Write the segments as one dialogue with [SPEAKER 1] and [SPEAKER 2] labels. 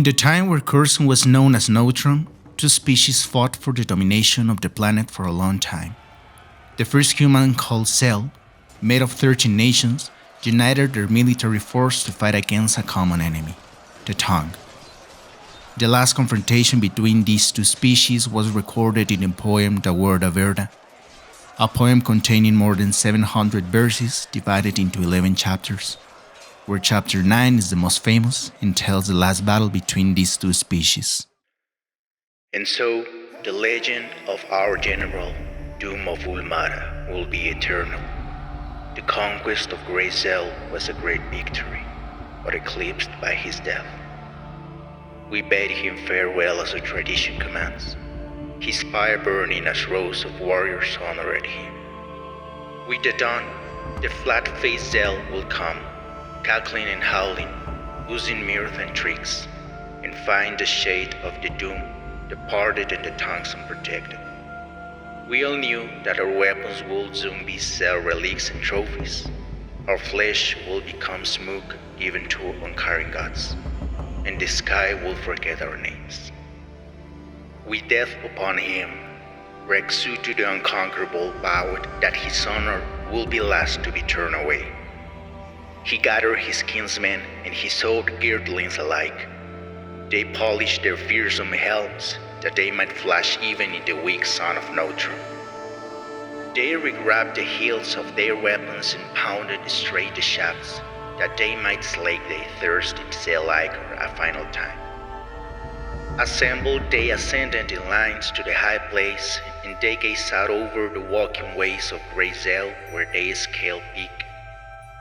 [SPEAKER 1] In the time where Curzon was known as Notron, two species fought for the domination of the planet for a long time. The first human, called Zell, made of 13 nations, united their military force to fight against a common enemy, the Tongue. The last confrontation between these two species was recorded in the poem the Verda, a poem containing more than 700 verses divided into 11 chapters, where chapter 9 is the most famous and tells the last battle between these two species.
[SPEAKER 2] And so, the legend of our general, Doom of Ulmara, will be eternal. The conquest of Great Zell was a great victory, but eclipsed by his death. We bade him farewell as our tradition commands, his fire burning as rows of warriors honored him. With the dawn, the flat-faced Zell will come, cackling and howling, oozing mirth and tricks, and find the shade of the Doom departed and the tongues unprotected. We all knew that our weapons would soon be Zell relics and trophies. Our flesh will become smoke given to uncaring gods, and the sky will forget our names. With death upon him, Rexu to the unconquerable vowed that his honor will be last to be turned away. He gathered his kinsmen and his sword girdlings alike. They polished their fearsome helms that they might flash even in the weak sun of Notron. They regrabbed the hilts of their weapons and pounded straight the shafts, that they might slake their thirst in Zell Ichor a final time. Assembled, they ascended in lines to the high place, and they gazed out over the walking ways of Great Zell where they scaled peak,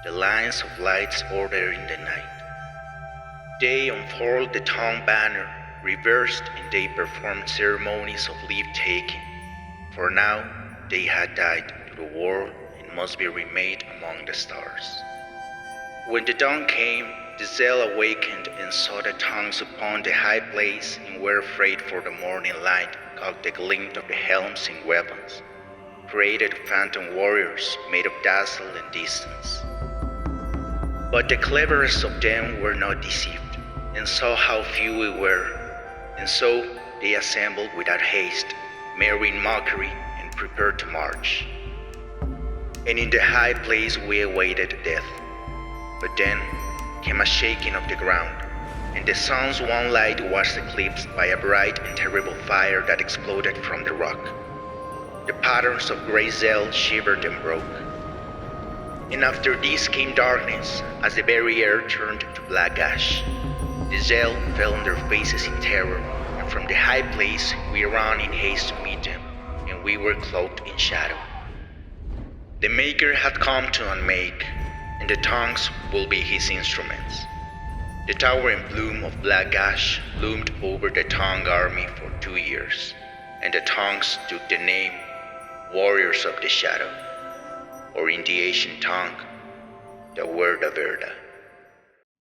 [SPEAKER 2] the lines of lights ordered in the night. They unfurled the tongue banner, reversed, and they performed ceremonies of leave-taking, for now they had died to the world and must be remade among the stars. When the dawn came, the Zell awakened and saw the tongues upon the high place and were afraid, for the morning light caught the glint of the helms and weapons, created phantom warriors made of dazzle and distance. But the cleverest of them were not deceived, and saw how few we were, and so they assembled without haste, merry in mockery, and prepared to march. And in the high place we awaited death. But then came a shaking of the ground, and the sun's one light was eclipsed by a bright and terrible fire that exploded from the rock. The patterns of Great Zell shivered and broke. And after this came darkness, as the very air turned to black ash. The Zell fell on their faces in terror, and from the high place we ran in haste to meet them, and we were cloaked in shadow. The Maker had come to unmake, and the tongues will be his instruments. The towering plume of black ash loomed over the Tongue army for 2 years, and the tongues took the name Warriors of the Shadow, or in the ancient tongue, the Verda.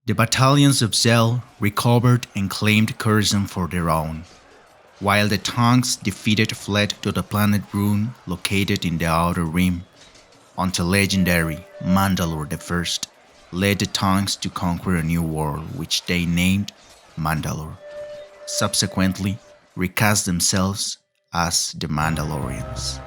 [SPEAKER 1] The battalions of Zell recovered and claimed Curzon for their own, while the Tongues defeated fled to the planet Rune located in the Outer Rim, until legendary Mandalore I led the Tongues to conquer a new world which they named Mandalore, subsequently recast themselves as the Mandalorians.